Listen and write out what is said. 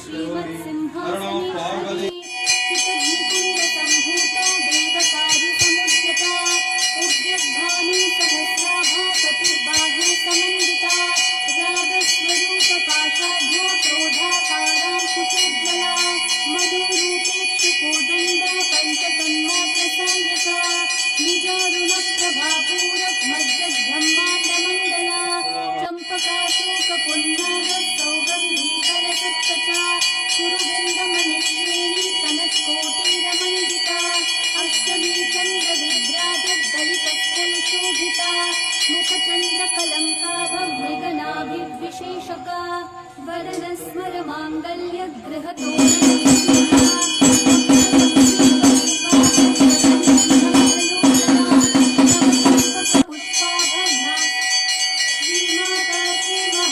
श्रीमत्सिंहासनेश्वरी चितग्निकुण्डसम्भूता देवकार्यसमुद्यता उद्यद्भानु सहस्राभा चतुर्बाहु समन्विता रागस्वरूपपाशाढ्या क्रोधाकारां कुचोज्ज्वला मधुरूपेक्षुकोदण्ड पञ्चतन्मात्रसायका निजारुणप्रभापूरमज्जद्ब्रह्माण्डमण्डला चम्पकाशोकपुन्नाग सौगन्धीकरसत्कचा कुरुविन्दमणिश्रेणी कनत्कोटिरमण्डिता अष्टमी चन्द्रविभ्राजद्दलितस्थलशोभिता मुखचन्द्रकलङ्काभमृगनाभिविशेषका वरदस्मरमाङ्गल्यगृहतोरणेश्वरा